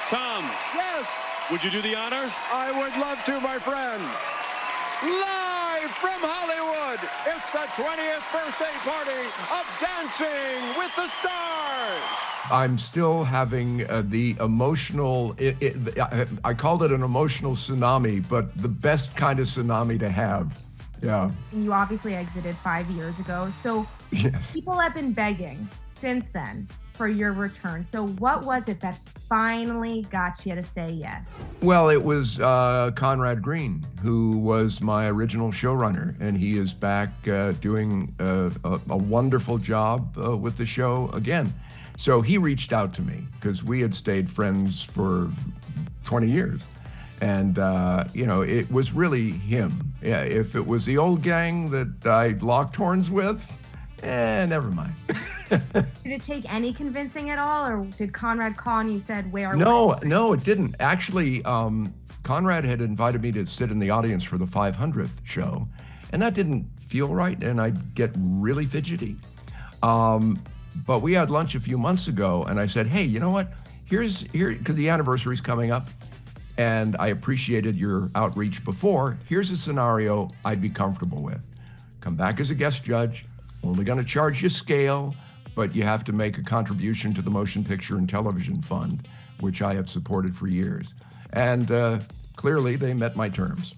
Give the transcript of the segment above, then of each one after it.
Tom, Yes, would you do the honors? I would love to, my friend. Live from Hollywood, it's the 20th birthday party of Dancing with the Stars. I'm still having the emotional, I called it an emotional tsunami, but the best kind of tsunami to have. Yeah. You obviously exited 5 years ago. So Yes. people have been begging since then for your return. So what was it that finally got you to say yes? Well, it was Conrad Green, who was my original showrunner, and he is back doing a wonderful job with the show again. So he reached out to me because we had stayed friends for 20 years. And, it was really him. Yeah, if it was the old gang that I locked horns with, never mind. Did it take any convincing at all? Or did Conrad call and you said, where are we? No, it didn't. Actually, Conrad had invited me to sit in the audience for the 500th show, and that didn't feel right, and I'd get really fidgety. But we had lunch a few months ago, and I said, hey, you know what? Because the anniversary's coming up, and I appreciated your outreach before. Here's a scenario I'd be comfortable with. Come back as a guest judge, only gonna charge you scale, but you have to make a contribution to the Motion Picture and Television Fund, which I have supported for years. And clearly they met my terms.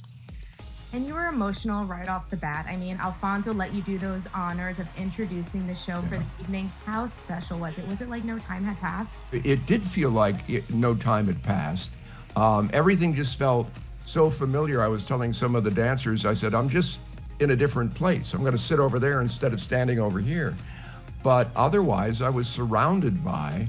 And you were emotional right off the bat. I mean, Alfonso let you do those honors of introducing the show for the evening. How special was it? Was it like no time had passed? It did feel like no time had passed. Everything just felt so familiar. I was telling some of the dancers, I said, I'm just in a different place. I'm gonna sit over there instead of standing over here. But otherwise, I was surrounded by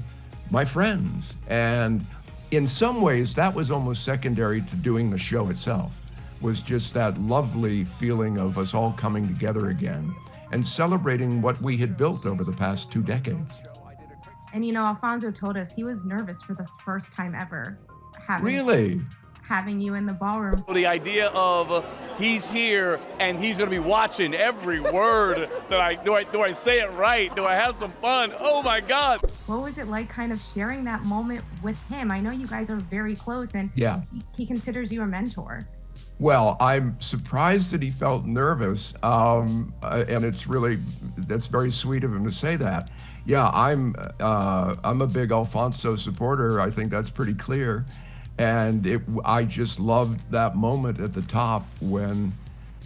my friends. And in some ways, that was almost secondary to doing the show itself, was just that lovely feeling of us all coming together again and celebrating what we had built over the past 2 decades. And Alfonso told us he was nervous for the first time ever. Really? Having you in the ballroom. The idea of he's here and he's going to be watching every word. Do I say it right? Do I have some fun? Oh my God. What was it like kind of sharing that moment with him? I know you guys are very close and Yeah. he considers you a mentor. Well, I'm surprised that he felt nervous, and that's very sweet of him to say that. Yeah, I'm a big Alfonso supporter. I think that's pretty clear. And I just loved that moment at the top when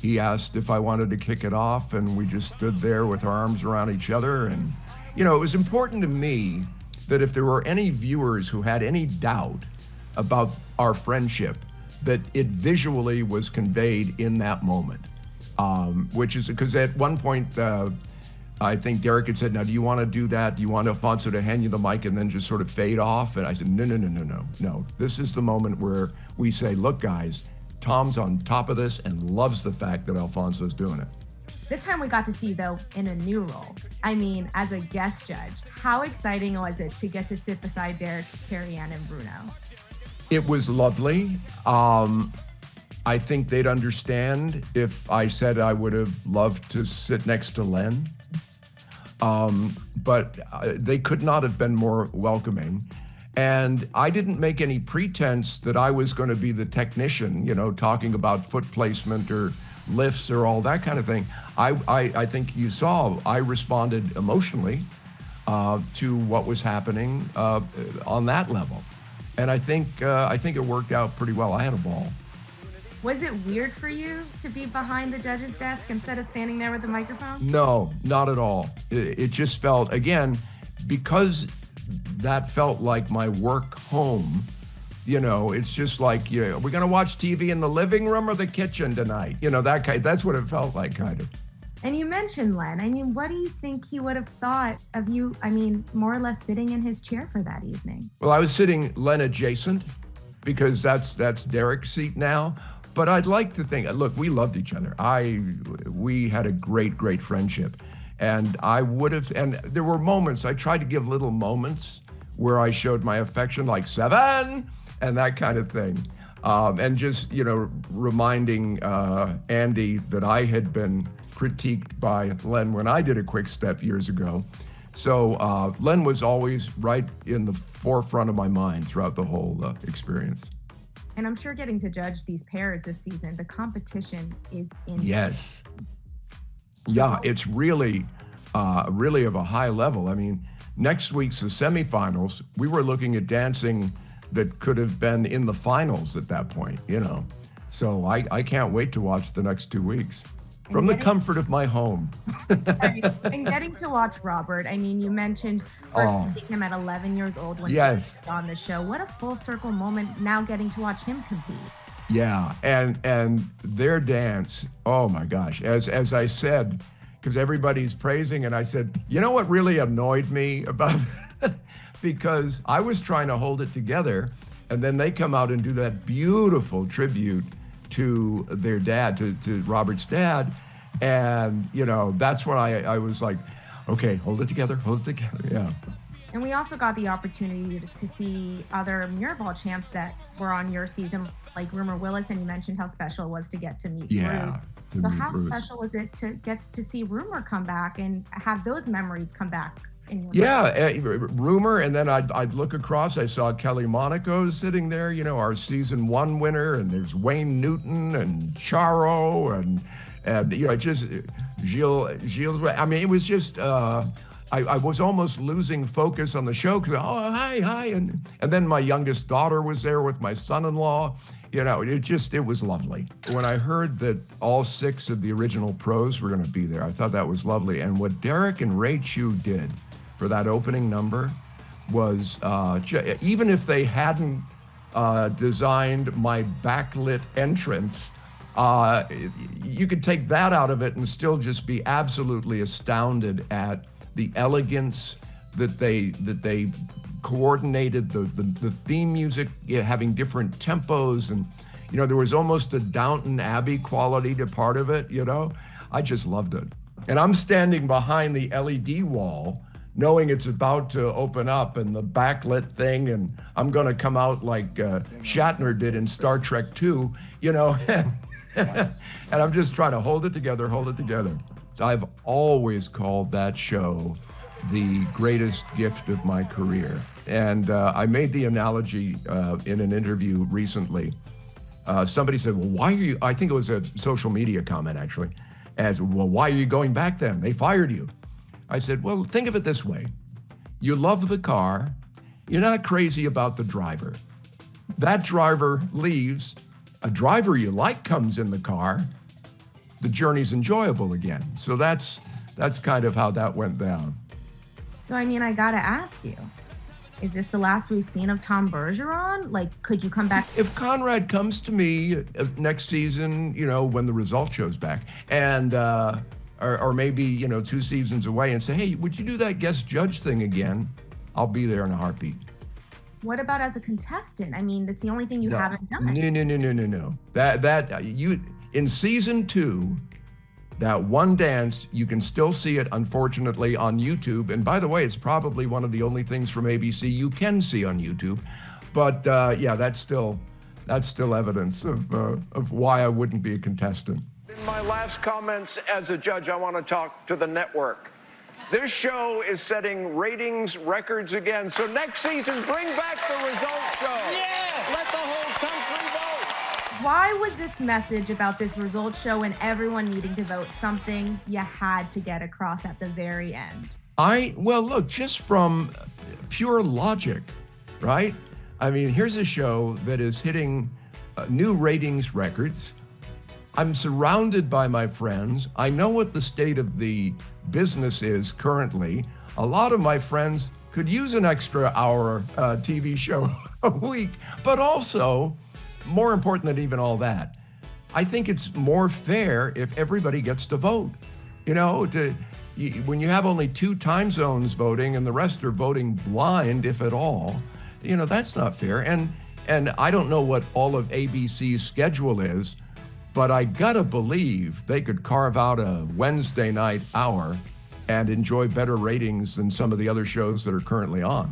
he asked if I wanted to kick it off, and we just stood there with our arms around each other. And, it was important to me that if there were any viewers who had any doubt about our friendship, that it visually was conveyed in that moment, which is because at one point, I think Derek had said, now, do you want to do that? Do you want Alfonso to hand you the mic and then just sort of fade off? And I said, no. This is the moment where we say, look, guys, Tom's on top of this and loves the fact that Alfonso's doing it. This time we got to see you, though, in a new role. I mean, as a guest judge. How exciting was it to get to sit beside Derek, Carrie Ann, and Bruno? It was lovely. I think they'd understand if I said I would have loved to sit next to Len. But they could not have been more welcoming. And I didn't make any pretense that I was going to be the technician, talking about foot placement or lifts or all that kind of thing. I think you saw, I responded emotionally to what was happening on that level. And I think it worked out pretty well. I had a ball. Was it weird for you to be behind the judge's desk instead of standing there with the microphone? No, not at all. It just felt, again, because that felt like my work home, it's just like, we're going to watch TV in the living room or the kitchen tonight. That's what it felt like, kind of. And you mentioned Len. I mean, what do you think he would have thought of you, more or less sitting in his chair for that evening? Well, I was sitting Len adjacent because that's Derek's seat now. But I'd like to think, look, we loved each other. We had a great friendship. And and there were moments, I tried to give little moments where I showed my affection, like 7, and that kind of thing. And just, reminding Andy that I had been critiqued by Len when I did a quick step years ago. So Len was always right in the forefront of my mind throughout the whole experience. And I'm sure getting to judge these pairs this season, the competition is insane. Yes. Yeah, it's really of a high level. I mean, next week's the semifinals. We were looking at dancing that could have been in the finals at that point, you know. So I can't wait to watch the next 2 weeks. From the comfort of my home. And getting to watch Robert, I mean, you mentioned first seeing him at 11 years old when he was on the show. What a full circle moment now getting to watch him compete. Yeah, and their dance, oh my gosh, as I said, because everybody's praising, and I said, you know what really annoyed me about it? Because I was trying to hold it together, and then they come out and do that beautiful tribute to their dad, to Robert's dad. And, you know, that's when I was like, okay, hold it together, yeah. And we also got the opportunity to see other Mirrorball champs that were on your season, like Rumor Willis, and you mentioned how special it was to get to meet Bruce. So how special was it to get to see Rumor come back and have those memories come back? Rumor, and then I'd look across, I saw Kelly Monaco sitting there, you know, our season 1 winner, and there's Wayne Newton and Charo and you know, just Gilles. I mean, it was just, I was almost losing focus on the show because, hi, and then my youngest daughter was there with my son-in-law. You know, it was lovely. When I heard that all 6 of the original pros were going to be there, I thought that was lovely. And what Derek and Ray Chu did for that opening number was, even if they hadn't designed my backlit entrance, you could take that out of it and still just be absolutely astounded at the elegance that they coordinated, the theme music, having different tempos, and you know, there was almost a Downton Abbey quality to part of it, you know. I just loved it. And I'm standing behind the LED wall knowing it's about to open up and the backlit thing, and I'm gonna come out like Shatner did in Star Trek II, you know, and I'm just trying to hold it together. So I've always called that show the greatest gift of my career. And I made the analogy in an interview recently. Somebody said, well, why are you, I think it was a social media comment actually, as, well, why are you going back then? They fired you. I said, well, think of it this way. You love the car. You're not crazy about the driver. That driver leaves. A driver you like comes in the car. The journey's enjoyable again. So that's kind of how that went down. So, I mean, I gotta ask you, is this the last we've seen of Tom Bergeron? Like, could you come back? If Conrad comes to me next season, you know, when the result show's back, and or maybe, you know, 2 seasons away, and say, hey, would you do that guest judge thing again? I'll be there in a heartbeat. What about as a contestant? I mean, that's the only thing you haven't done. No. That you in season 2, that one dance, you can still see it, unfortunately, on YouTube. And by the way, it's probably one of the only things from ABC you can see on YouTube. But yeah, that's still evidence of why I wouldn't be a contestant. In my last comments as a judge, I want to talk to the network. This show is setting ratings records again. So next season, bring back the results show. Yeah! Let the whole country vote. Why was this message about this results show and everyone needing to vote something you had to get across at the very end? Well, look, just from pure logic, right? I mean, here's a show that is hitting new ratings records. I'm surrounded by my friends. I know what the state of the business is currently. A lot of my friends could use an extra hour TV show a week, but also, more important than even all that, I think it's more fair if everybody gets to vote. You know, when you have only 2 time zones voting and the rest are voting blind, if at all, you know, that's not fair. And I don't know what all of ABC's schedule is, but I gotta believe they could carve out a Wednesday night hour and enjoy better ratings than some of the other shows that are currently on.